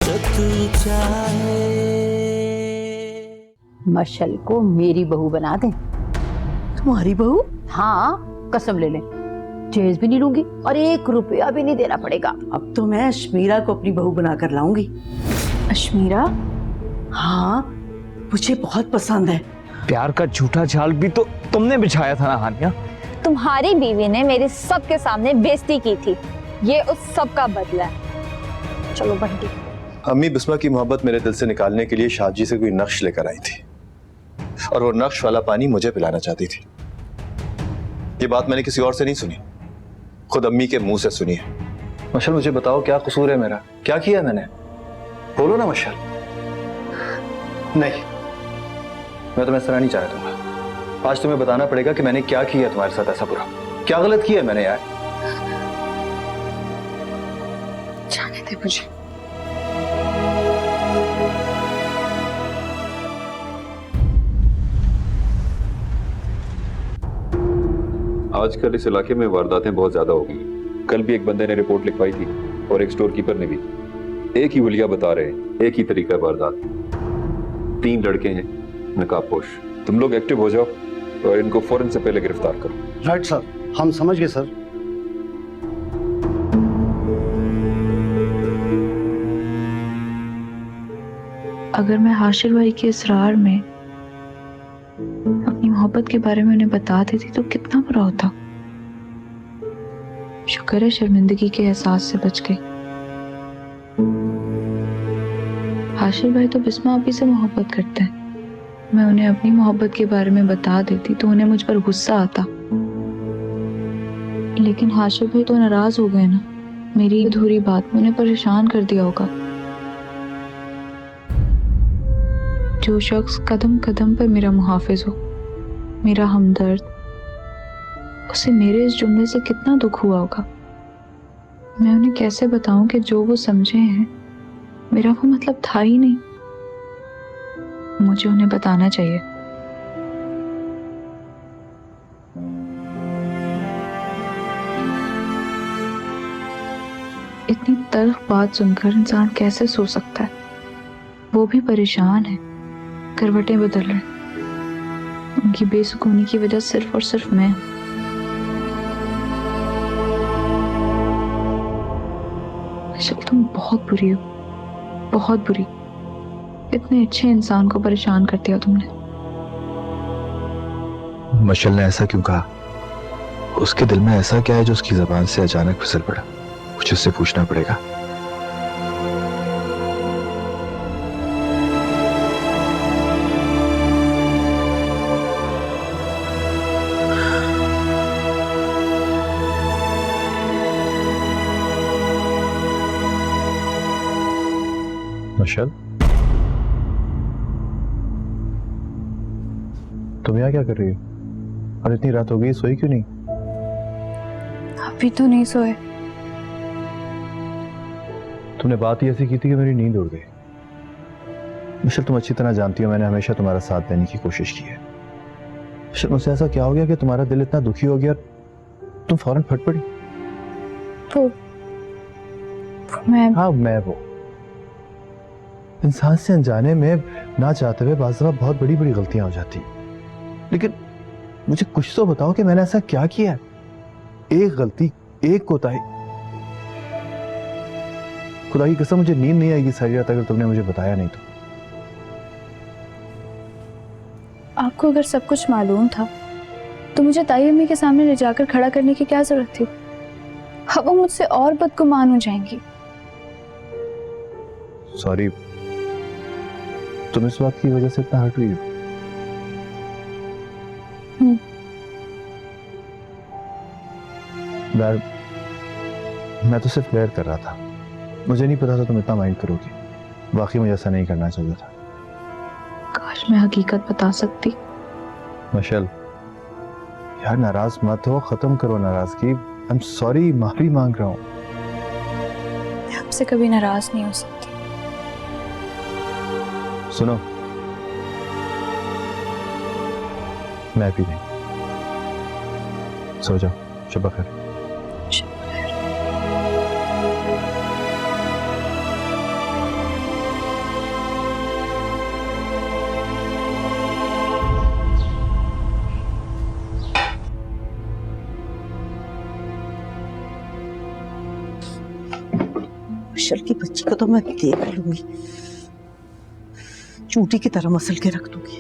जो तू चाहे। मशल को मेरी बहू बना दे। तुम्हारी बहू? हाँ, कसम ले ले, चेज भी नहीं लूंगी और 1 रुपया भी नहीं देना पड़ेगा। अब तो मैं अश्मीरा को अपनी बहू बनाकर लाऊंगी। अश्मीरा? हाँ, मुझे बहुत पसंद है। प्यार का झूठा जाल भी तो तुमने बिछाया था ना हानिया। तुम्हारी बीवी ने मेरे सबके सामने बेइज्जती की थी, ये उस सब का बदला है। चलो बंटी। अम्मी बिस्मा की मोहब्बत मेरे दिल से निकालने के लिए शाहजी से कोई नक्श लेकर आई थी और वो नक्श वाला पानी मुझे पिलाना चाहती थी। ये बात मैंने किसी और से नहीं सुनी, खुद अम्मी के मुंह से सुनी है। मशल मुझे बताओ क्या कसूर है मेरा, क्या किया मैंने? बोलो ना मशल। नहीं, मैं तुम्हें इस तरह नहीं चाह दूंगा। आज तुम्हें बताना पड़ेगा कि मैंने क्या किया तुम्हारे साथ ऐसा बुरा, क्या गलत किया मैंने यार। जाने दे मुझे। आजकल इस इलाके में वारदातें बहुत ज्यादा हो गई। कल भी एक बंदे ने रिपोर्ट लिखवाई थी और एक स्टोर कीपर ने भी। एक ही हुलिया बता रहे हैं, एक ही तरीका वारदात। 3 लड़के हैं नकाबपोश। तुम लोग एक्टिव हो जाओ और इनको फौरन से पहले गिरफ्तार करो। राइट सर, हम समझ गए सर। अगर मैं हाशिर भाई के इसरार में अपनी मोहब्बत के बारे में उन्हें बता देती तो कितना बुरा होता। शुक्र है शर्मिंदगी के एहसास से बच गई। हाशिर भाई तो बिस्मा आपी से मोहब्बत करते हैं। मैं उन्हें अपनी मोहब्बत के बारे में बता देती तो उन्हें मुझ पर गुस्सा आता, लेकिन हाशिर भाई तो नाराज हो गए ना। मेरी अधूरी बात में उन्हें परेशान कर दिया होगा। जो शख्स कदम कदम पर मेरा मुहाफिज हो, मेरा हमदर्द, उसे मेरे इस जुमले से कितना दुख हुआ होगा। मैं उन्हें कैसे बताऊं कि जो वो समझे हैं मेरा वो मतलब था ही नहीं। मुझे उन्हें बताना चाहिए। इतनी तल्ख बात सुनकर इंसान कैसे सो सकता है? वो भी परेशान है, करवटें बदल रहे। उनकी बेसुकूनी की वजह सिर्फ और सिर्फ मैं। शक्ल तुम बहुत बुरी हो, बहुत बुरी। इतने अच्छे इंसान को परेशान कर दिया तुमने। मशल ने ऐसा क्यों कहा? उसके दिल में ऐसा क्या है जो उसकी जबान से अचानक फिसल पड़ा? मुझे उससे पूछना पड़ेगा। मशल, तुम यहाँ क्या कर रही हो? और इतनी रात हो गई, सोई क्यों नहीं? अभी तो नहीं सोए। तुमने बात ही ऐसी की थी कि मेरी नींद उड़ गई। मिशल, तुम अच्छी तरह जानती हो मैंने हमेशा तुम्हारा साथ देने की कोशिश की है। मिशल, मुझसे ऐसा क्या हो गया कि तुम्हारा दिल इतना दुखी हो गया, तुम फौरन फट पड़ी? मैं वो इंसान से अनजाने में ना चाहते हुए बाज़ दफ़ा बहुत बड़ी बड़ी गलतियां हो जाती, लेकिन मुझे कुछ तो बताओ कि मैंने ऐसा क्या किया है? एक गलती, एक कोताही। खुदा की कसम मुझे नींद नहीं आएगी सारी रात अगर तुमने मुझे बताया नहीं तो। आपको अगर सब कुछ मालूम था तो मुझे ताई अम्मी के सामने ले जाकर खड़ा करने की क्या जरूरत थी? अब वो मुझसे और बदगुमान हो जाएंगी। सॉरी, तुम इस बात की वजह से इतना हर्ट हुई हो? मैं तो सिर्फ प्रेयर कर रहा था, मुझे नहीं पता था तुम इतना माइंड करोगी। वाकई मुझे ऐसा नहीं करना चाहिए था। काश मैं हकीकत बता सकती। मशल यार, नाराज मत हो, खत्म करो नाराजगी। आई एम सॉरी, माफी मांग रहा हूँ। मैं आपसे कभी नाराज नहीं हो सकती। सुनो, मैं भी नहीं। सो जाओ, शब खैर। मशल की बच्ची को तो मैं देख लूंगी, चूटी की तरह मसल के रख दूंगी।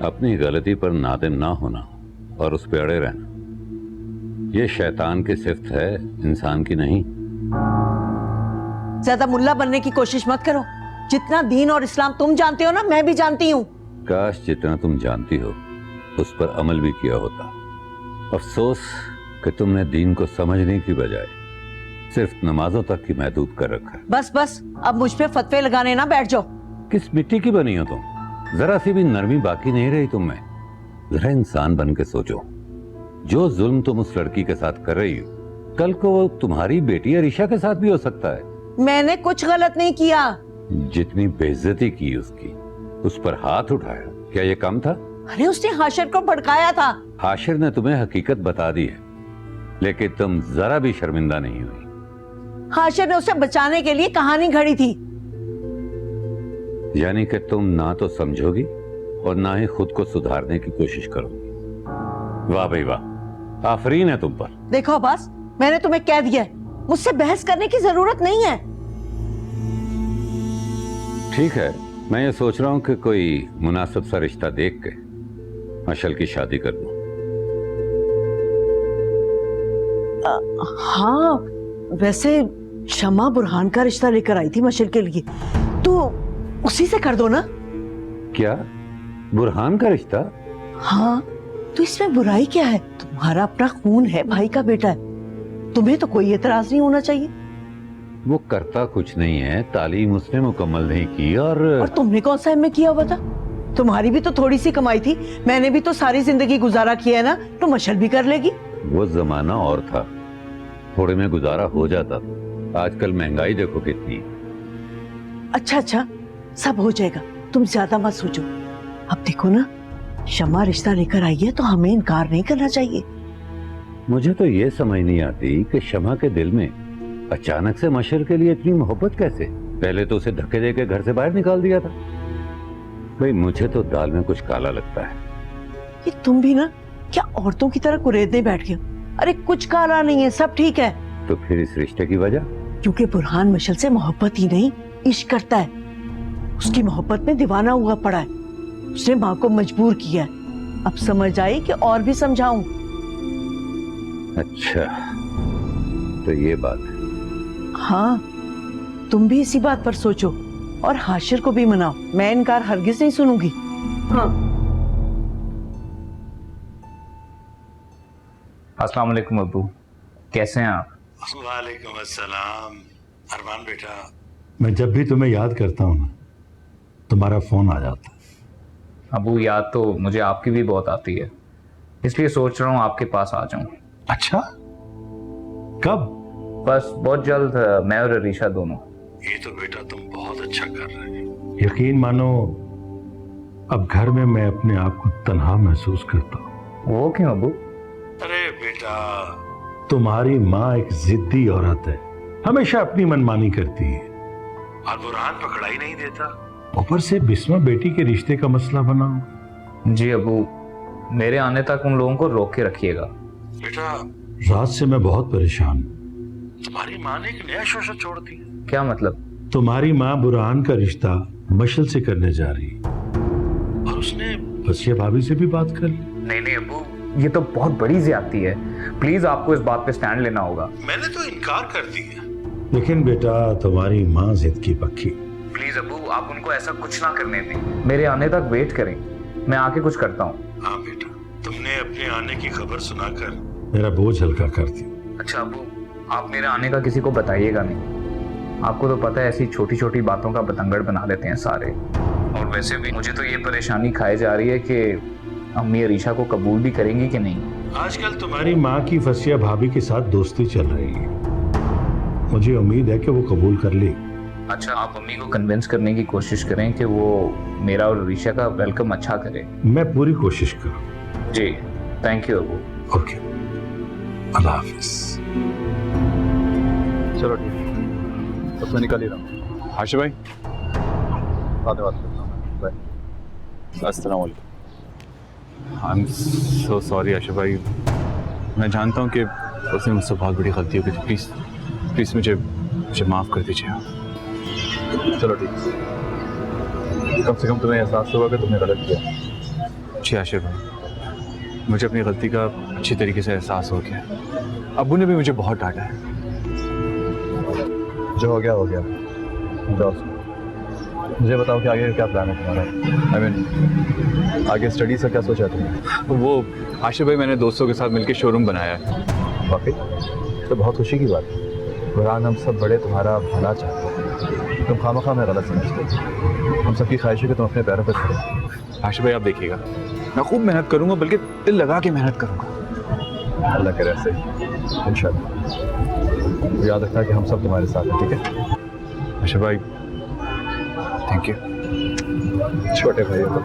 अपनी गलती पर नादिम ना होना और उस पे अड़े रहना, ये शैतान की सिफ्त है, इंसान की नहीं। ज्यादा मुल्ला बनने की कोशिश मत करो। जितना दीन और इस्लाम तुम जानते हो ना, मैं भी जानती हूँ। काश जितना तुम जानती हो उस पर अमल भी किया होता। अफसोस कि तुमने दीन को समझने की बजाय सिर्फ नमाजों तक ही महदूद कर रखा है। बस बस, अब मुझ पे फतवे लगाने ना बैठ जाओ। किस मिट्टी की बनी हो तुम? जरा सी भी नरमी बाकी नहीं रही तुम में। जरा इंसान बन के सोचो, जो जुल्म तुम उस लड़की के साथ कर रही हो, कल को वो तुम्हारी बेटी अरीशा के साथ भी हो सकता है। मैंने कुछ गलत नहीं किया। जितनी बेइज्जती की उसकी, उस पर हाथ उठाया, क्या ये कम था? अरे उसने हाशिर को भड़काया था। हाशिर ने तुम्हें हकीकत बता दी है, लेकिन तुम जरा भी शर्मिंदा नहीं हुई। हाशिर ने उसे बचाने के लिए कहानी घड़ी थी। यानी कि तुम ना तो समझोगी और ना ही खुद को सुधारने की कोशिश करोगी। वाह भाई वाह, आफरीन है तुम पर। देखो अब्बास, मैंने तुम्हें कह दिया है, मुझसे बहस करने की जरूरत नहीं है। ठीक है, मैं ये सोच रहा हूं कि कोई मुनासिब सा रिश्ता देख के मशल की शादी कर दूं। हाँ, वैसे शमा बुरहान का रिश्ता लेकर आई थी मशल के लिए, तो उसी से कर दो ना। क्या बुरहान का रिश्ता? हाँ, तो इसमें बुराई क्या है? तुम्हारा अपना खून है, भाई का बेटा है, तुम्हें तो कोई एतराज नहीं होना चाहिए। वो करता कुछ नहीं है, तालीम उसने मुकम्मल नहीं की। और तुमने कौन सा एमए किया हुआ था? तुम्हारी भी तो थोड़ी सी कमाई थी, मैंने भी तो सारी जिंदगी गुजारा किया है ना, तो मशल भी कर लेगी। वो जमाना और था, थोड़े में गुजारा हो जाता था। आजकल महंगाई देखो कितनी। अच्छा अच्छा, सब हो जाएगा, तुम ज्यादा मत सोचो। अब देखो ना, शमा रिश्ता लेकर आई है तो हमें इनकार नहीं करना चाहिए। मुझे तो ये समझ नहीं आती कि शमा के दिल में अचानक से मशल के लिए इतनी मोहब्बत कैसे? पहले तो उसे धक्के देके घर से बाहर निकाल दिया था। भाई मुझे तो दाल में कुछ काला लगता है। ये तुम भी ना क्या औरतों की तरह कुरेदने बैठ गए? अरे कुछ काला नहीं है, सब ठीक है। तो फिर इस रिश्ते की वजह? क्योंकि बुरहान मशल से मोहब्बत ही नहीं, इश्क करता है। उसकी मोहब्बत में दीवाना हुआ पड़ा है। उसने माँ को मजबूर किया है। अब समझ आई कि और भी समझाऊं। अच्छा, तो ये बात है। हाँ, तुम भी इसी बात पर सोचो और हाशिर को भी मनाओ। मैं इनकार हरगिज नहीं सुनूंगी। हाँ। अस्सलाम वालेकुम अब्बू, कैसे हैं आप? वालेकुम अस्सलाम। अरमान बेटा, मैं जब भी तुम्हें याद करता हूँ ना, तुम्हारा फोन आ जाता है। अब्बू, याद तो मुझे आपकी भी बहुत आती है, इसलिए सोच रहा हूँ आपके पास आ जाऊं। अच्छा, कब? बस बहुत जल्द, मैं और अरीशा दोनों। ये तो बेटा तुम बहुत अच्छा कर रहे हो। यकीन मानो, अब घर में मैं अपने आप को तन्हा महसूस करता हूँ। वो क्यों अब्बू? अरे बेटा, तुम्हारी माँ एक जिद्दी औरत है, हमेशा अपनी मनमानी करती है और बुरहान पकड़ा ही नहीं देता। ऊपर से बिस्मा बेटी के रिश्ते का मसला बना। जी अब्बू, मेरे आने तक उन लोगों को रोक के रखिएगा। बेटा, रात से मैं बहुत परेशान हूँ। तुम्हारी माँ ने एक नया शोषा छोड़ दिया। क्या मतलब? तुम्हारी माँ बुरहान का रिश्ता मशल से करने जा रही है और उसने फसिया भाभी से भी बात कर ली। नहीं नहीं अब्बू, ये तो बहुत बड़ी ज्यादती है। प्लीज आपको इस बात पे स्टैंड लेना होगा। मैंने तो इनकार कर दिया, लेकिन बेटा तुम्हारी माँ जिद की पक्की। प्लीज अब्बू, आप उनको ऐसा कुछ ना करने दें। मेरे आने तक वेट करें, मैं आके कुछ करता हूँ। हाँ बेटा, तुमने अपने आने की खबर सुनाकर मेरा बोझ हल्का कर दिया। अच्छा अब्बू, आप मेरे आने का किसी को बताइएगा नहीं। आपको तो पता है, ऐसी छोटी छोटी बातों का बतंगड़ बना लेते हैं सारे। और वैसे भी मुझे तो ये परेशानी खाई जा रही है कि अम्मी अरीशा को कबूल भी करेंगी कि नहीं। आजकल तुम्हारी माँ की फसिया भाभी के साथ दोस्ती चल रही है, मुझे उम्मीद है कि वो कबूल कर ले। अच्छा, आप अम्मी को कन्विंस करने की कोशिश करें कि वो मेरा और अरीशा का वेलकम अच्छा करे। मैं पूरी कोशिश करूँ। जी, थैंक यू अबू। ओके, अल्लाह हाफिज। चलो ठीक है, बस मैं निकल ही रहा हूँ। आशिफ भाई, बात करता हूँ। बाय। अस्सलाम वालेकुम। I am so sorry Ashif भाई, मैं जानता हूँ कि उसने मुझसे बहुत बड़ी गलती हो गई थी। प्लीज़ प्लीज़ मुझे माफ़ कर दीजिए। चलो ठीक है, कम से कम तुम्हें एहसास होगा कि तुमने गलत किया। जी आशिफ भाई, मुझे अपनी गलती का अच्छी तरीके से एहसास हो गया। अब्बू ने भी मुझे बहुत डांटा है। जो हो गया जाओ। मुझे बताओ कि आगे क्या प्लान है तुम्हारा? आई मीन आगे स्टडी से क्या सोचा तुमने? वो आशिफ भाई, मैंने दोस्तों के साथ मिलकर शोरूम बनाया है। वाकई तो बहुत खुशी की बात है। कुरान हम सब बड़े तुम्हारा भला चाहते हैं, तुम खामखा में गलत समझते हो। हम सबकी ख्वाहिश है कि तुम अपने पैरों पर खड़े हो। आशिफ भाई आप देखिएगा, मैं खूब मेहनत करूंगा, बल्कि दिल लगा के मेहनत करूंगा। अल्लाह करे ऐसे इंशाअल्लाह। याद रखना कि हम सब तुम्हारे साथ हैं, ठीक है? आशिफ भाई थैंक यू। छोटे भाई हो तुम।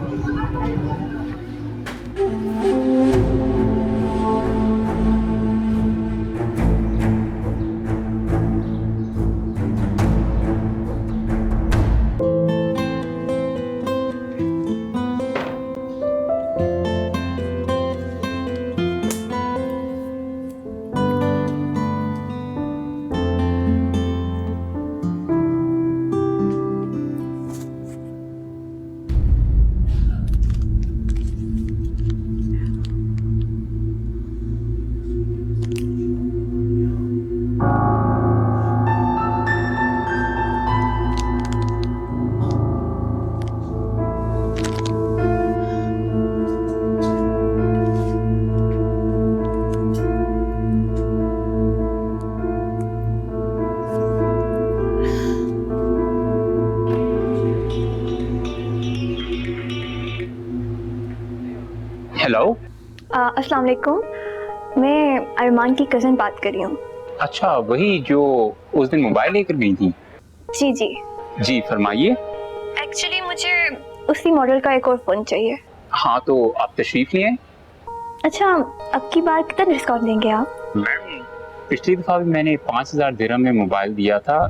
हेलो। अस्सलाम वालेकुम, मैं अरमान की कज़न बात कर रही हूँ। अच्छा, वही जो उस दिन मोबाइल लेकर गई थी? जी जी जी फरमाइए। एक्चुअली मुझे उसी मॉडल का एक और फ़ोन चाहिए। हाँ तो आप तशरीफ लिए। अच्छा, अब की बार कितना डिस्काउंट देंगे आप? मैम पिछली दफ़ा भी मैंने 5000 दिरहम में मोबाइल दिया था,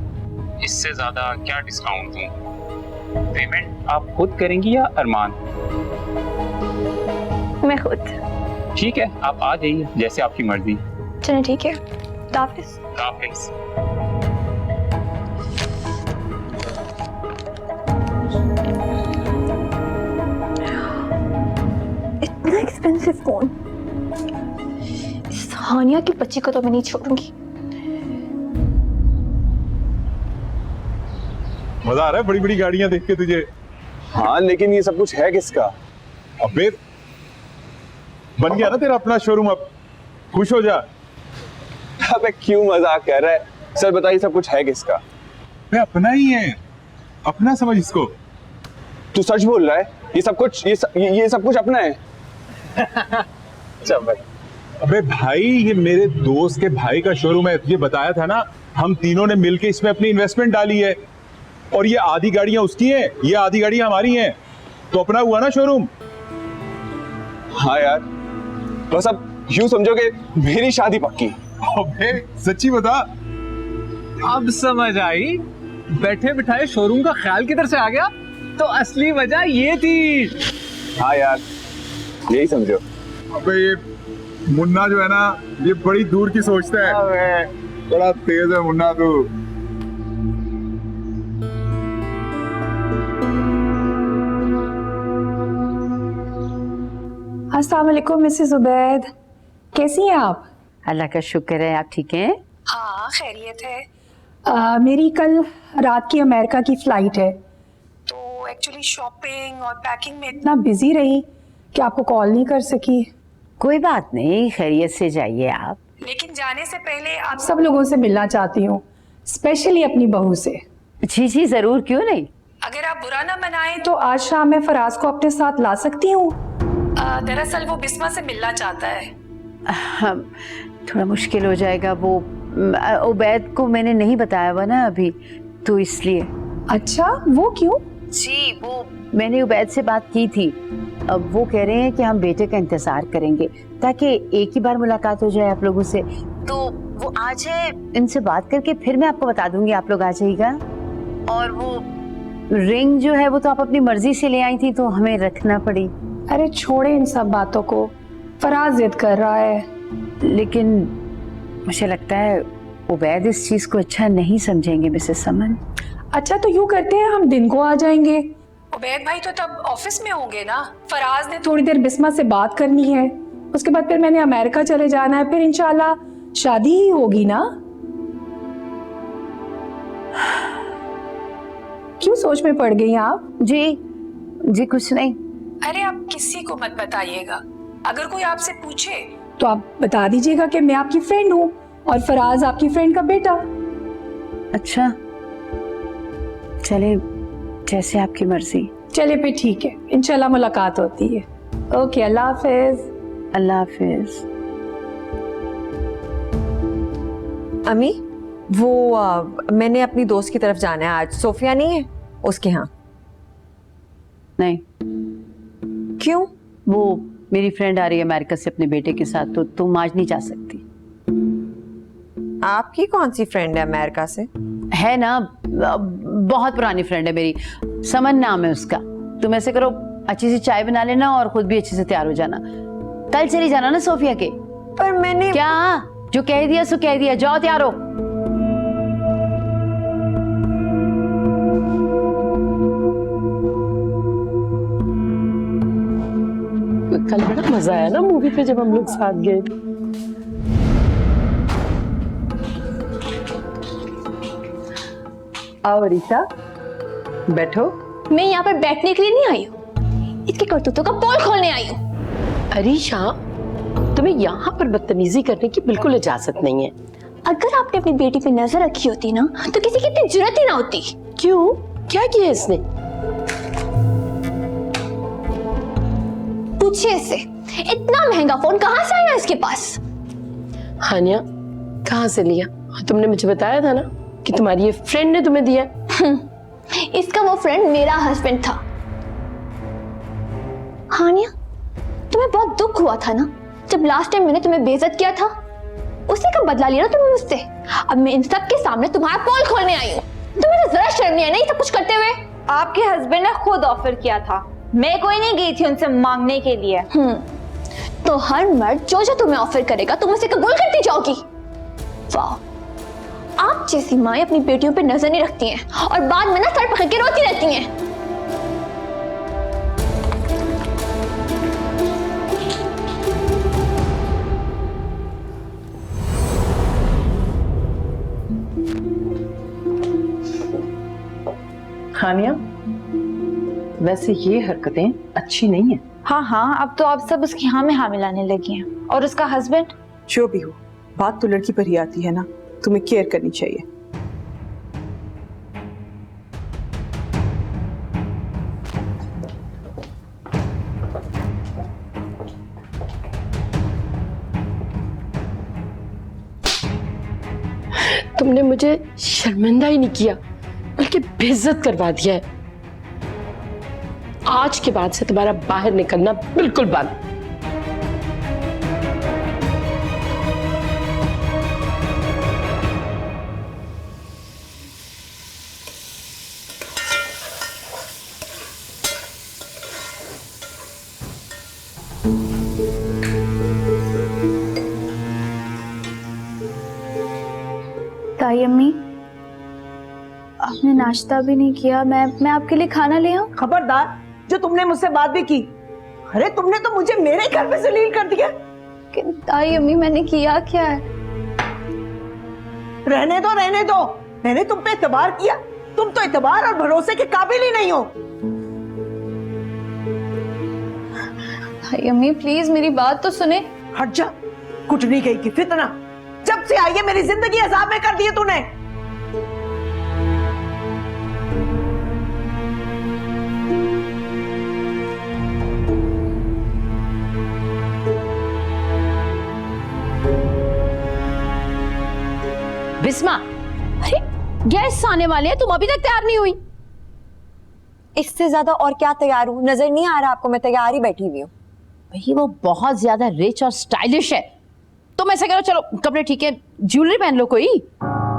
इससे ज़्यादा क्या डिस्काउंट दूँ? पेमेंट आप खुद करेंगी या अरमान? मैं खुद। ठीक है, आप आ जाइए, जैसे आपकी मर्जी। चलो ठीक है, हाफिज़। हाफिज़। इतना एक्सपेंसिव फोन, इस हानिया की बच्ची को तो मैं नहीं छोड़ूंगी। मजा आ रहा है बड़ी बड़ी गाड़ियां देख के तुझे? हाँ, लेकिन ये सब कुछ है किसका? अबे बन गया ना तेरा अपना शोरूम, अब खुश हो जा। अबे क्यों मजाक कर रहा है? सर बताइए सब कुछ है किसका? मैं अपना ही है, अपना समझ इसको। तू सच बोल रहा है? ये सब कुछ अपना है? चल भाई। अबे भाई, ये मेरे दोस्त के भाई का शोरूम है, तुझे बताया था ना, हम तीनों ने मिलके इसमें अपनी इन्वेस्टमेंट डाली है। और ये आधी गाड़ियां उसकी हैं, ये आधी गाड़ियां हमारी हैं, तो अपना हुआ ना शोरूम। हाँ यार, बस अब यूं समझो कि मेरी शादी पक्की। अबे सच्ची बता। अब समझ आई, बैठे बिठाए शोरूम का ख्याल किधर से आ गया? तो असली वजह ये थी। हाँ यार, यही समझो। अबे ये मुन्ना जो है ना, ये बड़ी दूर की सोचता है, बड़ा तेज है मुन्ना तू। अस्सलाम वालेकुम मिसेस उबैद, कैसी हैं आप? अल्लाह का शुक्र है, आप ठीक हैं? हाँ खैरियत है। मेरी कल रात की अमेरिका की फ़्लाइट है, तो एक्चुअली शॉपिंग और पैकिंग में इतना बिजी रही कि आपको कॉल नहीं कर सकी। कोई बात नहीं, खैरियत से जाइए आप। लेकिन जाने से पहले आप सब लोगों से मिलना चाहती हूँ, स्पेशली अपनी बहू से। जी जी जरूर, क्यों नहीं। अगर आप बुरा ना मनाएं तो आज शाम मैं फराज को अपने साथ ला सकती हूँ। दरअसल वो बिस्मा से मिलना चाहता है। थोड़ा मुश्किल हो जाएगा, वो उबैद को मैंने नहीं बताया हुआ ना अभी, तो इसलिए। अच्छा, वो क्यों? जी वो मैंने उबैद से बात की थी, अब वो कह रहे हैं कि हम बेटे का इंतजार करेंगे ताकि एक ही बार मुलाकात हो जाए आप लोगों से। तो वो आ जाए, इनसे बात करके फिर मैं आपको बता दूंगी, आप लोग आ जाइएगा। और वो रिंग जो है वो तो आप अपनी मर्जी से ले आई थी, तो हमें रखना पड़ी। अरे छोड़े इन सब बातों को, फराज जिद कर रहा है। लेकिन मुझे लगता है उबैद इस चीज को अच्छा नहीं समझेंगे मिसेस समन। अच्छा तो यूं करते हैं, हम दिन को आ जाएंगे। उबैद भाई तो तब ऑफिस में होंगे ना। फराज ने थोड़ी देर बिस्मा से बात करनी है, उसके बाद फिर मैंने अमेरिका चले जाना है, फिर इंशाल्लाह शादी ही होगी ना। क्यों सोच में पड़ गई आप? जी कुछ नहीं। अरे आप किसी को मत बताइएगा, अगर कोई आपसे पूछे तो आप बता दीजिएगा कि मैं आपकी फ्रेंड हूँ और फराज आपकी फ्रेंड का बेटा। अच्छा चले, जैसे आपकी मर्जी। चले फिर ठीक है, इंशाल्लाह मुलाकात होती है। ओके, अल्लाह हाफिज। अल्लाह हाफिज। अम्मी वो मैंने अपनी दोस्त की तरफ जाना है आज। सोफिया नहीं है उसके यहाँ? नहीं। क्यों? वो मेरी फ्रेंड आ रही है अमेरिका से अपने बेटे के साथ, तो तुम आज नहीं जा सकती। आपकी कौन सी फ्रेंड है अमेरिका से? है ना, बहुत पुरानी फ्रेंड है मेरी, समन नाम है उसका। तुम ऐसे करो, अच्छी सी चाय बना लेना और खुद भी अच्छे से तैयार हो जाना। कल चली जाना ना सोफिया के। पर मैंने क्या, जो कह दिया सो कह दिया, जाओ तैयार हो। कल बड़ा मजा आया ना मूवी पे जब हम लोग साथ गए थे। आओ रीता, बैठो। मैं यहाँ पर बैठने के लिए नहीं आई हूँ, इसके करतूतों का पोल खोलने आई हूँ। अरीशा, तुम्हें यहाँ पर बदतमीजी करने की बिल्कुल इजाजत नहीं है। अगर आपने अपनी बेटी पे नजर रखी होती ना, तो किसी की इतनी जुर्रत ही ना होती। क्यों, क्या किया इसने? पूछिए इससे, इतना महंगा फोन कहाँ से आया इसके पास? हानिया, कहाँ से लिया? तुमने मुझे बताया था ना कि तुम्हारी ये फ्रेंड ने तुम्हें दिया। इसका वो फ्रेंड मेरा हस्बैंड था। हानिया, तुम्हें बहुत दुख हुआ था ना जब लास्ट टाइम मैंने तुम्हें बेइज्जत किया था? उसी का बदला लिया ना तुमने मुझसे। अब मैं इन सब के सामने तुम्हारा पोल खोलने आई हूँ। तुम्हें तो जरा शर्म नहीं है ना ये सब कुछ करते हुए? आपके हस्बैंड ने खुद ऑफर किया था, मैं कोई नहीं गई थी उनसे मांगने के लिए। तो हर मर्द जो जो तुम्हें ऑफर करेगा तुम उसे कबूल करती जाओगी? वाह, आप जैसी माएं अपनी बेटियों पे नजर नहीं रखती हैं और बाद में ना सर पकड़ के रोती रहती हैं। हानिया, वैसे ये हरकतें अच्छी नहीं है। हाँ, अब तो आप सब उसकी हाँ में हाँ मिलाने लगी हैं। और उसका हस्बैंड? जो भी हो, बात तो लड़की पर ही आती है ना, तुम्हें केयर करनी चाहिए। तुमने मुझे शर्मिंदा ही नहीं किया, बल्कि बेइज्जत करवा दिया है। आज के बाद से तुम्हारा बाहर निकलना बिल्कुल बंद। ताई अम्मी, आपने नाश्ता भी नहीं किया। मैं आपके लिए खाना ले आऊं? खबरदार, जो तुमने मुझसे बात भी की। अरे तुमने तो मुझे मेरे घर पे जलील कर दिया। ताई अम्मी, मैंने किया क्या है? रहने दो, रहने दो। मैंने तुम पे एतबार किया, तुम तो एतबार और भरोसे के काबिल ही नहीं हो। ताई अम्मी प्लीज मेरी बात तो सुने। हट जा, कुटनी गई की फितना। जब से आई है मेरी जिंदगी अजाब में कर दी है तूने। बिस्मा, अरे गेस्ट आने वाले हैं, तुम अभी तक तैयार नहीं हुई? इससे ज्यादा और क्या तैयार हूँ? नजर नहीं आ रहा आपको मैं तैयार ही बैठी हुई हूँ? भाई वो बहुत ज्यादा रिच और स्टाइलिश है। तुम ऐसा करो, चलो कपड़े ठीक है, ज्वेलरी पहन लो कोई।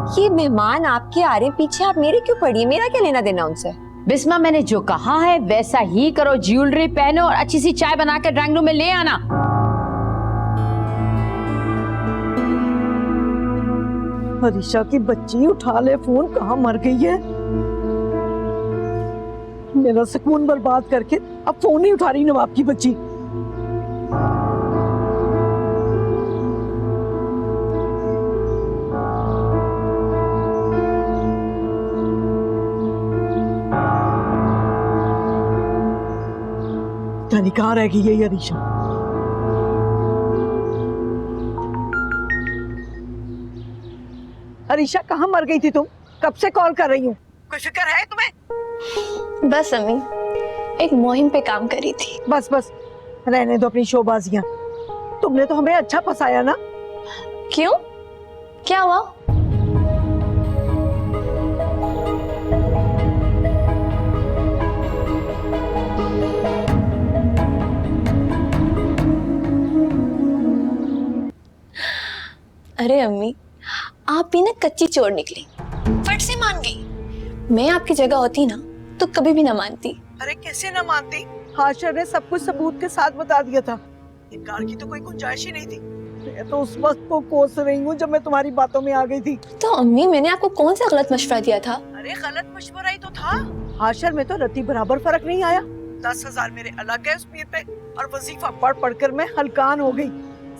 ये मेहमान आपके आ रहे हैं पीछे, आप मेरे क्यों पड़ी है? मेरा क्या लेना देना उनसे? बिस्मा, मैंने जो कहा है वैसा ही करो। ज्वेलरी पहनो और अच्छी सी चाय बना के ड्राइंग रूम में ले आना। अरीशा की बच्ची, उठा ले फोन, कहाँ मर गई है? मेरा सुकून बर्बाद करके अब फोन नहीं उठा रही नवाब की बच्ची। कहाँ रह गई है ये अरीशा? अरीशा, कहाँ मर गई थी तुम? कब से कॉल कर रही हूँ। कोई फिक्र है तुम्हें? बस अम्मी, एक मुहिम पे काम करी थी। बस बस रहने दो अपनी शोबाजियां। तुमने तो हमें अच्छा फंसाया ना। क्यों, क्या हुआ? अरे अम्मी, आप भी ना कच्ची चोर निकली, फट से मान गई। मैं आपकी जगह होती ना तो कभी भी ना मानती। अरे कैसे ना मानती? हाशर ने सब कुछ सबूत के साथ बता दिया था। इनकार की तो कोई गुंजाइश ही नहीं थी। मैं तो उस वक्त को कोस रही हूँ जब मैं तुम्हारी बातों में आ गई थी। तो अम्मी, मैंने आपको कौन सा गलत मशवरा दिया था? अरे गलत मशवरा ही तो था। हाशर में तो रत्ती बराबर फर्क नहीं आया। 10,000 मेरे अलग है उस पीर पे, और वजीफा पढ़ पढ़कर मैं हलकान हो गई।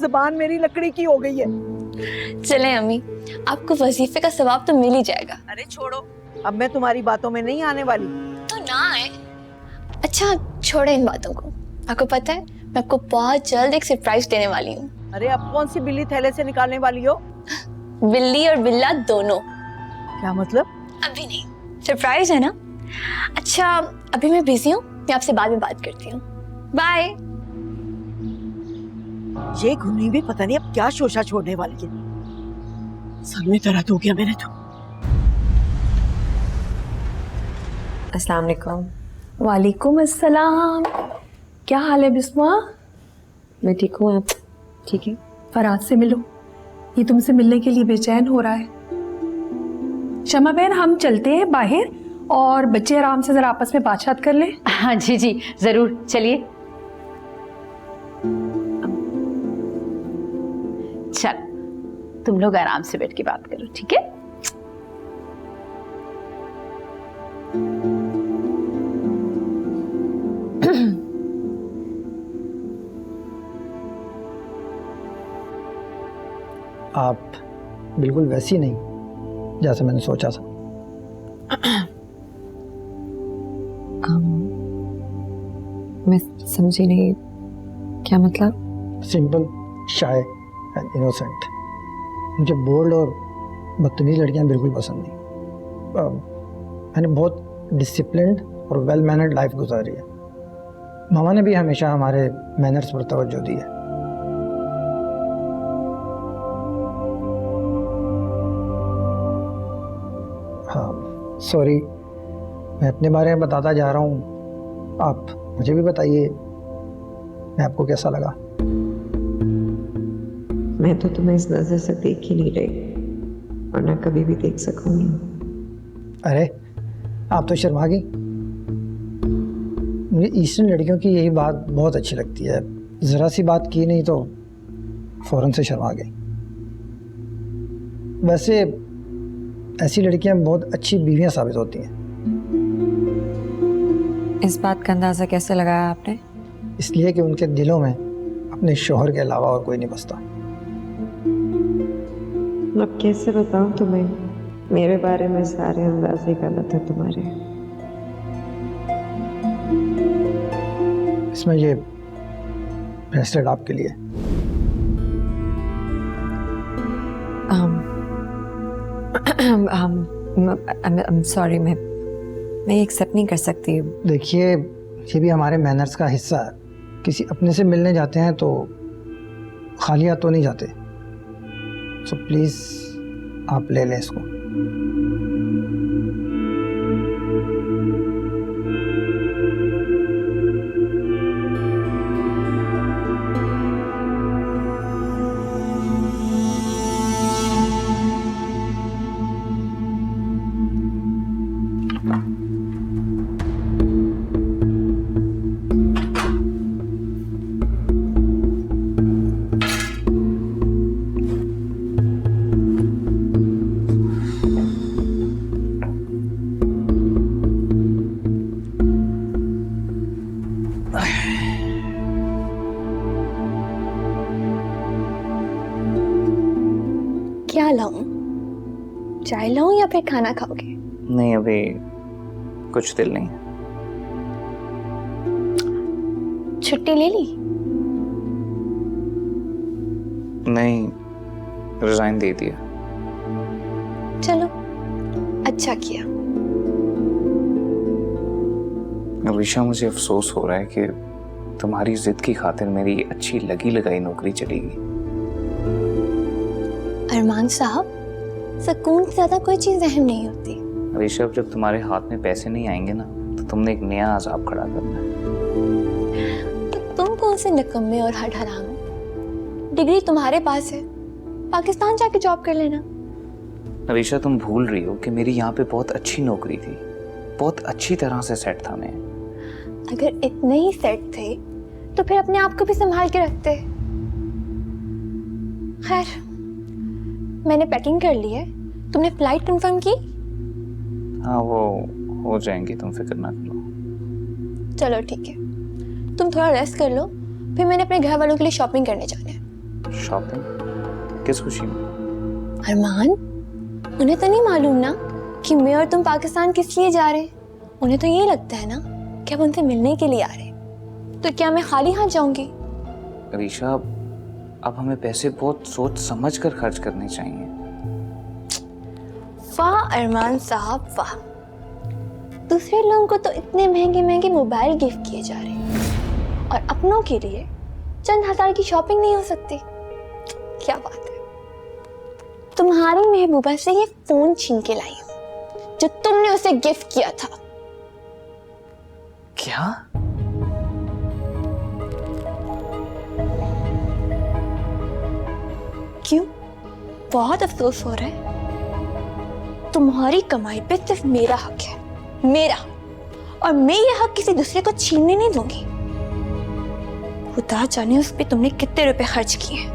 जुबान मेरी लकड़ी की हो गई है। चले अम्मी, आपको वजीफे का सवाब तो मिल ही जाएगा। अरे छोड़ो, अब मैं तुम्हारी बातों में नहीं आने वाली। तो ना आए। अच्छा छोड़े इन बातों को। आपको पता है मैं आपको बहुत जल्द एक सरप्राइज देने वाली हूँ। अरे अब कौन सी बिल्ली थैले से निकालने वाली हो? बिल्ली और बिल्ला दोनों। क्या मतलब? अभी नहीं, सरप्राइज है ना। अच्छा अभी मैं बिजी हूँ, मैं आपसे बाद में बात करती हूँ। बाय। ये घुनी भी पता नहीं अब क्या शोशा छोड़ने वाली है। सर में दर्द हो गया मेरे तो। अस्सलाम वालेकुम। वालेकुम अस्सलाम। क्या हाल है बिस्मा? मैं ठीक हूँ, आप ठीक है? फराज से मिलो, ये तुमसे मिलने के लिए बेचैन हो रहा है। शमा बहन, हम चलते हैं बाहर और बच्चे आराम से जरा आपस में बातचीत कर लें। हाँ जी जी जरूर, चलिए। चल तुम लोग आराम से बैठ के बात करो, ठीक है? आप बिल्कुल वैसी नहीं जैसे मैंने सोचा था। मैं समझी नहीं, क्या मतलब? Simple, shy and innocent. मुझे बोल्ड और बदतमीज लड़कियां बिल्कुल पसंद नहीं। मैंने बहुत डिसिप्लिन्ड और वेल मैनर्ड लाइफ गुजारी है। मामा ने भी हमेशा हमारे मैनर्स पर तवज्जो दी है। हाँ सॉरी, मैं अपने बारे में बताता जा रहा हूँ, आप मुझे भी बताइए मैं आपको कैसा लगा। मैं तो तुम्हें इस नजर से देख ही नहीं रही और ना कभी भी देख सकूंगी। अरे आप तो शर्मा गई। मुझे ईस्टर्न लड़कियों की यही बात बहुत अच्छी लगती है, ज़रा सी बात की नहीं तो फौरन से शर्मा गई। वैसे ऐसी लड़कियां बहुत अच्छी बीवियां साबित होती हैं। इस बात का अंदाज़ा कैसे लगाया आपने? इसलिए कि उनके दिलों में अपने शौहर के अलावा और कोई नहीं बसता। अब कैसे बताऊं तुम्हें, मेरे बारे में सारे अंदाजे गलत है तुम्हारे। इसमें ये ब्रेसलेट आपके लिए। I'm sorry, मैं एक्सेप्ट नहीं कर सकती। देखिए ये भी हमारे मैनर्स का हिस्सा है। किसी अपने से मिलने जाते हैं तो खाली हाथ तो नहीं जाते। सो प्लीज़ आप ले लें इसको। लाऊं? चाय लाऊं या फिर खाना खाओगे? नहीं, अभी कुछ दिल नहीं। छुट्टी ले ली? नहीं, रिजाइन दे दिया। चलो, अच्छा किया। अविशा, मुझे अफसोस हो रहा है कि तुम्हारी जिद की खातिर मेरी अच्छी लगी लगाई नौकरी चलेगी। अरमान साहब, सुकून से ज्यादा कोई चीज अहम नहीं होती। अविशा, जब तुम्हारे हाथ में पैसे नहीं आएंगे ना, तो तुमने एक नया अजाब खड़ा करना है। तो तुम कौन से निकम्मे और हट हराम हो? डिग्री तुम्हारे पास है, पाकिस्तान जाके जॉब कर लेना। अविशा, तुम भूल रही हो कि मेरी यहाँ पे बहुत अच्छी नौकरी थी, बहुत अच्छी तरह से सेट था मैं। अगर इतने ही सेट थे तो फिर अपने आप को भी संभाल के रखते। खैर, मैंने पैकिंग कर ली है। तुमने फ्लाइट कंफर्म की? हाँ, वो हो जाएंगी, तुम फिक्र ना करो। चलो ठीक है, तुम थोड़ा रेस्ट कर लो, फिर मैंने अपने घर वालों के लिए शॉपिंग करने जाना है। शॉपिंग? किस खुशी में? अरमान, उन्हें तो नहीं मालूम ना कि मैं और तुम पाकिस्तान किस लिए जा रहे हैं। उन्हें तो ये लगता है ना कि हम उनसे मिलने के लिए आ रहे हैं। तो क्या मैं खाली हाथ जाऊंगी? अरीशा, अब हमें पैसे बहुत सोच समझ कर खर्च करने चाहिए। वाह अरमान साहब, वाह। दूसरे लोगों को तो इतने महंगे महंगे मोबाइल गिफ्ट किए जा रहे हैं और अपनों के लिए चंद हजार की शॉपिंग नहीं हो सकती। क्या बात है। तुम्हारी महबूबा से ये फोन छीन के लाई हूं जो तुमने उसे गिफ्ट किया था। क्या? क्यों? बहुत अफसोस हो रहा है? तुम्हारी कमाई पे सिर्फ मेरा हक है, मेरा, और मैं ये हक किसी दूसरे को छीनने नहीं दूंगी। खुदा जाने उस पे तुमने कितने रुपए खर्च किए।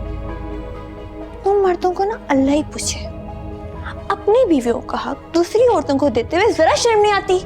तुम मर्दों को ना अल्लाह ही पूछे, अपनी बीवियों का हक दूसरी औरतों को देते हुए जरा शर्म नहीं आती?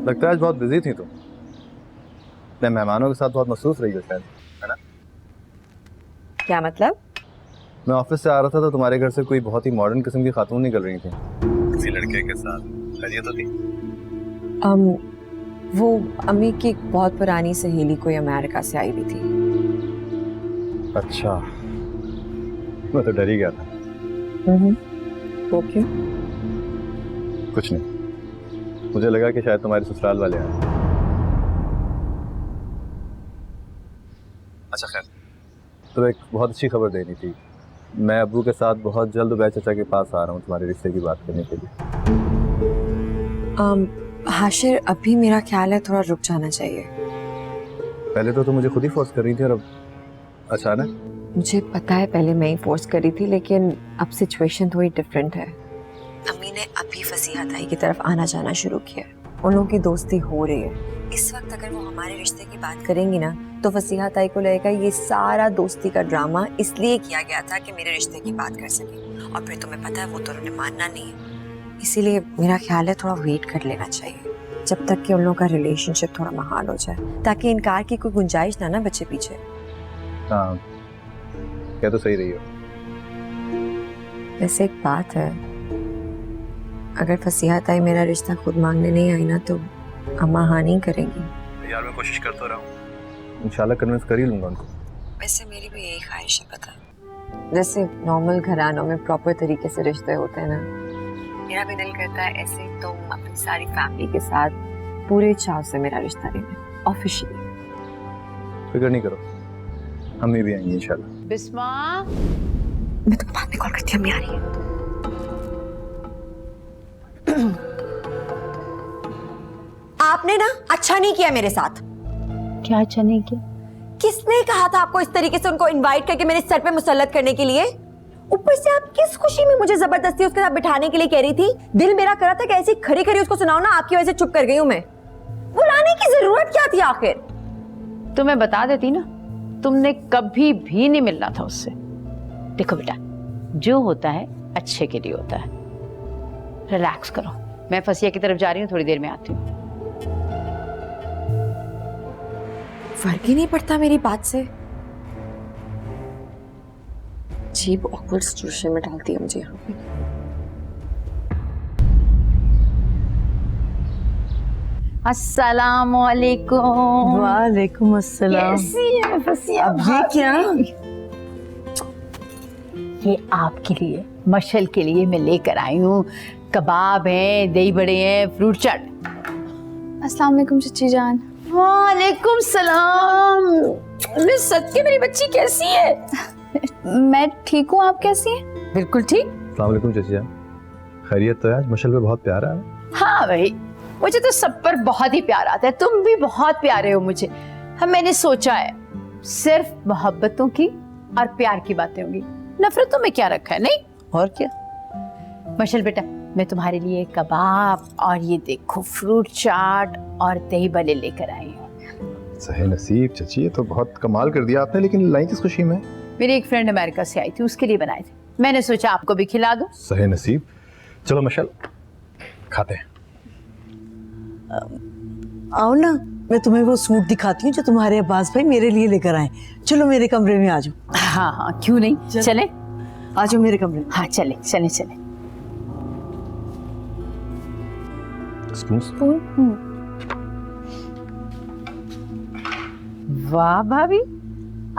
लगता है आज बहुत बिजी थी तुम। अपने मेहमानों के साथ बहुत मसरूफ रही हो शायद, है ना? क्या मतलब? मैं ऑफिस से आ रहा था तो तुम्हारे घर से कोई बहुत ही मॉडर्न किस्म की खातून निकल रही थी, किसी लड़के के साथ। खैरियत तो थी? वो अम्मी की बहुत पुरानी सहेली कोई अमेरिका से आई हुई थी। अच्छा, मैं तो डर ही गया था। वो क्यों? कुछ नहीं, मुझे लगा कि शायद तुम्हारे ससुराल वाले आए। अच्छा खैर, तो एक बहुत अच्छी खबर देनी थी। मैं अब्बू के साथ बहुत जल्द उबैद चाचा के पास आ रहा हूँ तुम्हारे रिश्ते की बात करने के लिए। हाशिर, अभी मेरा ख्याल है थोड़ा रुक जाना चाहिए। पहले तो तुम मुझे खुद ही फोर्स कर रही थी और अब अचानक? मुझे पता है पहले मैं ही फोर्स कर रही थी, लेकिन अब सिचुएशन थोड़ी डिफरेंट है। अम्मी ने अभी फसीहा ताई की तरफ आना जाना शुरू किया। उन लोगों की दोस्ती हो रही है। इस वक्त अगर वो हमारे रिश्ते की बात करेंगी ना तो फसीहा ताई को लगेगा ये सारा दोस्ती का ड्रामा इसलिए किया गया था कि मेरे रिश्ते की बात कर सके, और फिर तुम्हें पता है वो तो उन्होंने मानना नहीं है। इसीलिए मेरा ख्याल है थोड़ा वेट कर लेना चाहिए जब तक कि उन लोगों का रिलेशनशिप थोड़ा महाल हो जाए, ताकि इनकार की कोई गुंजाइश ना बच्चे पीछे। हाँ, क्या तो सही रही हो। वैसे एक बात है, अगर फसीहा ताई मेरा रिश्ता खुद मांगने नहीं आई ना तो अम्मा हाँ नहीं करेंगी। यार मैं कोशिश करता रहा हूँ, इंशाल्लाह कन्विंस कर ही लूंगा उनको। वैसे मेरी भी यही ख्वाहिश है, पता, जैसे नॉर्मल घरानों में प्रॉपर तरीके से रिश्ते होते हैं ना, मेरा भी दिल करता है ऐसे तुम अपनी सारी फैमिली के साथ पूरे चाव से मेरा रिश्ता लेना ऑफिशियली। फिक्र नहीं करो, हम भी आएंगे इंशाल्लाह। बिस्मा, मैं तुम्हें बाद में कॉल करती हूँ, अम्मी आ रही है। आपने ना अच्छा नहीं किया मेरे साथ। क्या अच्छा नहीं किया? किसने कहा था आपको इस तरीके से उनको इनवाइट करके मेरे सर पे मुसल्लत करने के लिए? ऊपर से आप किस खुशी में मुझे जबरदस्ती उसके साथ बिठाने के लिए कह रही थी? दिल मेरा करा था कि ऐसी खड़ी खड़ी उसको सुनाओ ना, आपकी वजह से चुप कर गई हूं मैं। बुलाने की जरूरत क्या थी आखिर? तो मैं बता देती ना, तुमने कभी भी नहीं मिलना था उससे। देखो बेटा, जो होता है अच्छे के लिए होता है। रिलैक्स करो, मैं फसिया की तरफ जा रही हूँ, थोड़ी देर में आती हूँ। फर्क ही नहीं पड़ता मेरी बात से। अजीब ऑकवर्ड सिचुएशन में डालती है मुझे यहाँ पे। अस्सलाम वालेकुम। वालेकुम अस्सलाम। कैसी है फसिया? अब ये क्या? ये आपके लिए, मशल के लिए मैं लेकर आई हूँ। कबाब हैं, दही बड़े हैं, फ्रूट चाट। अस्सलाम वालेकुम चची जान। वालेकुम सलाम। मैं सच्ची, मेरी बच्ची कैसी है? मैं ठीक हूँ, आप कैसी हैं? बिल्कुल ठीक। अस्सलाम वालेकुम चाची जान, खैरियत तो है? आज मशल पे बहुत प्यारा है। हाँ भाई, मुझे तो सब पर बहुत ही प्यार आता है। तुम भी बहुत प्यारे हो मुझे। हाँ, मैंने सोचा है सिर्फ मोहब्बतों की और प्यार की बातें होंगी, नफरतों में क्या रखा है? नहीं और क्या। मशल बेटा, मैं तुम्हारे लिए कबाब और ये देखो फ्रूट चाट और दही बड़े लेकर आई हूँ। सही नसीब चाची, ये तो बहुत कमाल कर दिया आपने। लेकिन लाई किस खुशी में? मेरी एक फ्रेंड अमेरिका से आई थी, उसके लिए बनाए थे। मैंने सोचा आपको भी खिला दूं। सही नसीब। चलो मशल, खाते हैं। आओ ना, मैं तुम्हें वो सूट दिखाती हूँ जो तुम्हारे अब्बास भाई मेरे लिए लेकर आए। चलो मेरे कमरे में आ जाओ। हाँ हाँ, क्यों नहीं, चले आ जाओ मेरे कमरे में। हाँ चले चले चले। वाह भाभी,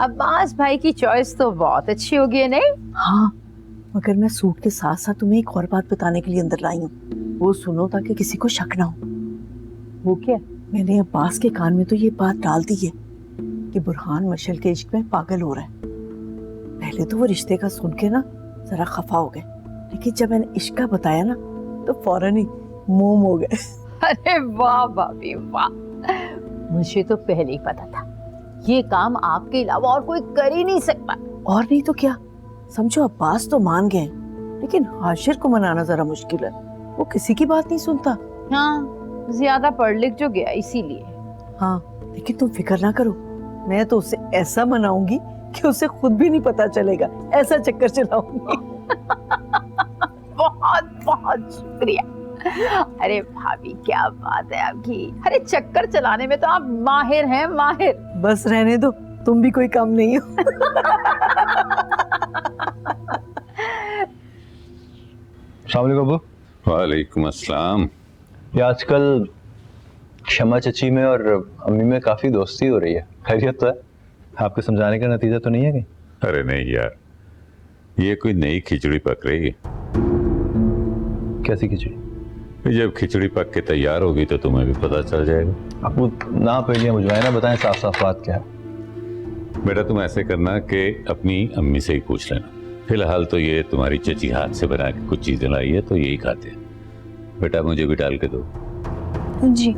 अब्बास भाई की चॉइस तो बहुत अच्छी होगी है, नहीं? हाँ, मगर मैं सूट के साथ साथ तुम्हें एक और बात बताने के लिए अंदर लाई हूँ। वो सुनो ताकि किसी को शक ना हो। वो क्या? मैंने अब्बास के कान में तो ये बात डाल दी है कि बुरहान मशल के इश्क में पागल हो रहा है। पहले तो वो रिश्ते का सुन के ना जरा खफा हो गए, लेकिन जब मैंने इश्क का बताया ना तो फौरन ही मोम हो गए। अरे वाह भाभी वाह, मुझे तो पहले ही पता था ये काम आपके अलावा और कोई कर ही नहीं सकता। और नहीं तो क्या, समझो अब्बास तो मान गए, लेकिन हाशिर को मनाना जरा मुश्किल है। वो किसी की बात नहीं सुनता। हाँ, ज्यादा पढ़ लिख जो गया इसीलिए। हाँ, लेकिन तुम फिक्र ना करो, मैं तो उसे ऐसा मनाऊंगी कि उसे खुद भी नहीं पता चलेगा। ऐसा चक्कर चलाऊंगी। बहुत बहुत शुक्रिया। अरे भाभी क्या बात है आपकी। अरे चक्कर चलाने में तो आप माहिर हैं, माहिर। बस रहने दो, तुम भी कोई कम नहीं हो। अस्सलाम वालेकुम अबू। वालेकुम अस्सलाम। ये आजकल शमा चची में और अम्मी में काफी दोस्ती हो रही है, खैरियत तो है? आपके समझाने का नतीजा तो नहीं है कहीं? अरे नहीं यार, ये कोई नई खिचड़ी पक रही है। कैसी खिचड़ी? जब खिचड़ी पक के तैयार होगी तो तुम्हें भी पता चल जाएगा। आप ना पहले मुझे ना बताएं साफ साफ बात क्या है। बेटा तुम ऐसे करना कि अपनी अम्मी से ही पूछ लेना। फिलहाल तो ये तुम्हारी चची हाथ से बना के कुछ चीजें लाई है तो यही खाते हैं। बेटा मुझे भी डाल के दो। जी।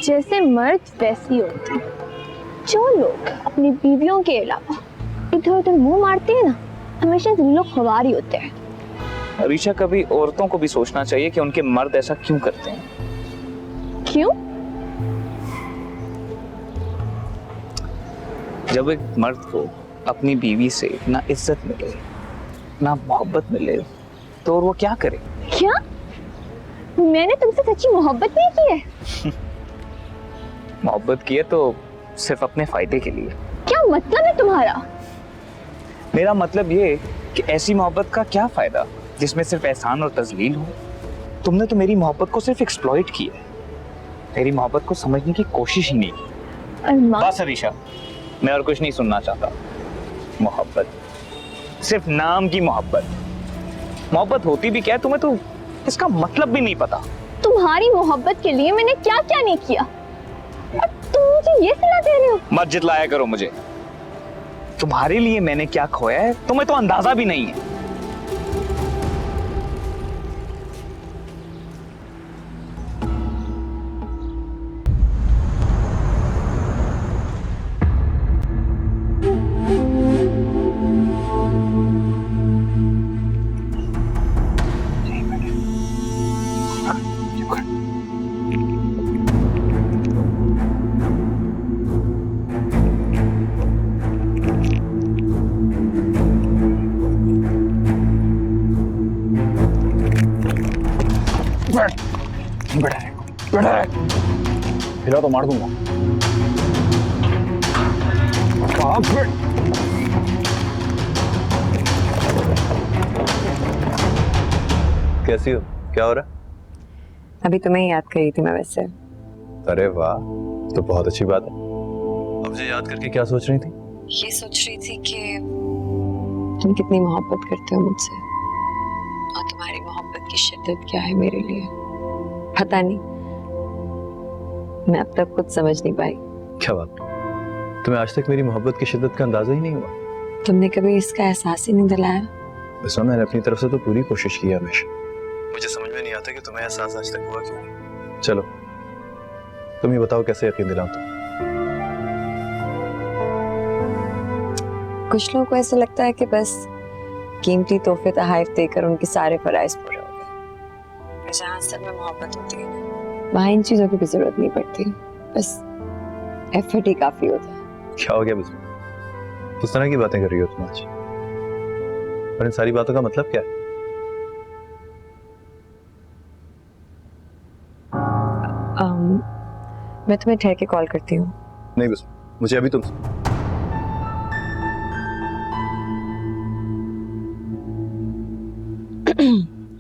जैसे मर्द वैसी होती है। जो लोग अपनी बीवियों के अलावा इधर उधर मुंह मारते हैं ना, हमेशा लोग खवारी होते हैं। अरीशा, कभी औरतों को भी सोचना चाहिए कि उनके मर्द ऐसा क्यों करते हैं। क्यों? जब एक मर्द को अपनी बीवी से ना इज्जत मिले ना मोहब्बत मिले तो और वो क्या करे? क्या? मैंने तुमसे सच्ची मोहब्बत नहीं की है। मोहब्बत की है तो सिर्फ अपने फायदे के लिए। क्या मतलब है तुम्हारा? मेरा मतलब ये कि ऐसी मोहब्बत का क्या फायदा जिसमें सिर्फ एहसान और तजलील हो। तुमने तो मेरी मोहब्बत को सिर्फ एक्सप्लॉइट किया है, मेरी मोहब्बत को समझने की कोशिश ही नहीं की। बस अरीशा, मैं और कुछ नहीं सुनना चाहता। मोहब्बत, सिर्फ नाम की मोहब्बत। मोहब्बत होती भी क्या है तुम्हें तो इसका मतलब भी नहीं पता। तुम्हारी मोहब्बत के लिए मैंने क्या क्या नहीं किया और तुम मुझे ये सलाह दे रहे हो? मत जितलाया करो मुझे। तुम्हारे लिए मैंने क्या खोया है तुम्हें तो अंदाजा भी नहीं है। हिला तो मार दूंगा। कैसी हो? क्या हो रहा है? अभी तुम्हें याद करी थी मैं वैसे। अरे वाह, तो बहुत अच्छी बात है। अब मुझे याद करके क्या सोच रही थी? ये सोच रही थी कि तुम कितनी मोहब्बत करते हो मुझसे और तुम्हारी मोहब्बत की शिद्दत क्या है मेरे लिए। पता नहीं, मैं अब तक खुद समझ नहीं पाई। क्या बात, तुम्हें आज तक मेरी मोहब्बत की शिद्दत का अंदाजा ही नहीं हुआ? तुमने कभी इसका एहसास ही नहीं दिलाया। वैसे मैंने अपनी तरफ से तो पूरी कोशिश की है हमेशा। मुझे समझ में नहीं आता कि तुम्हें एहसास आज तक हुआ क्यों नहीं। चलो तुम ही बताओ कैसे यकीन दिलाऊं तुम? कुछ लोगों को ऐसा लगता है कि बस कीमती तोहफे तोहफे देकर उनके सारे फराइज पूरे हो गए। जहाँ असल में मोहब्बत होती है वहाँ इन चीजों की भी जरूरत नहीं पड़ती, बस एफर्ट ही काफी होता है। क्या हो गया बिस्मा? किस तरह की बातें कर रही हो तुम आज? और इन सारी बातों का मतलब क्या है? मैं तुम्हें ठहर के कॉल करती हूँ। नहीं बिस्मा, मुझे अभी तुम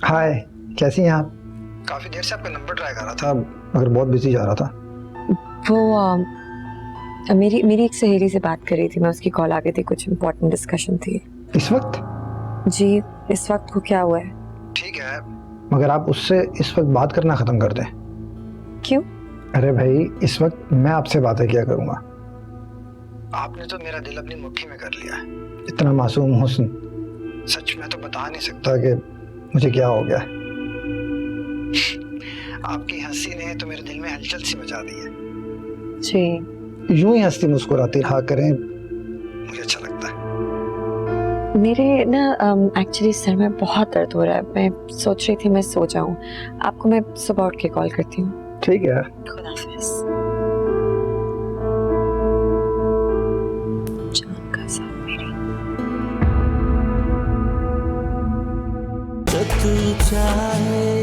हाय, कैसी हैं आप? काफी देर से आपका नंबर ट्राई कर रहा था मगर बहुत बिजी जा रहा था। वो मेरी एक सहेली से बात कर रही थी मैं, उसकी कॉल आ गई थी, कुछ इम्पोर्टेंट डिस्कशन थी। इस वक्त? जी, इस वक्त को क्या हुआ है? ठीक है, मगर आप उससे इस वक्त बात करना खत्म कर दें। क्यों? अरे भाई, इस वक्त मैं आपसे बातें क्या करूंगा? आपने तो मेरा दिल अपनी मुट्ठी में कर लिया है। इतना मासूम हुस्न, सच में तो बता नहीं सकता कि मुझे क्या हो गया। आपकी हंसी ने तो मेरे दिल में हलचल सी मचा दी है। जी, यूं ही हंसती मुस्कुराती रहा करें, मुझे अच्छा लगता है। मेरे ना एक्चुअली सर में बहुत दर्द हो रहा है, मैं सोच रही थी मैं सो जाऊं। आपको मैं सुबह उठ के कॉल करती हूँ। ठीक है। खुदा हाफिज़। जान का साथ मेरी। तू चाहे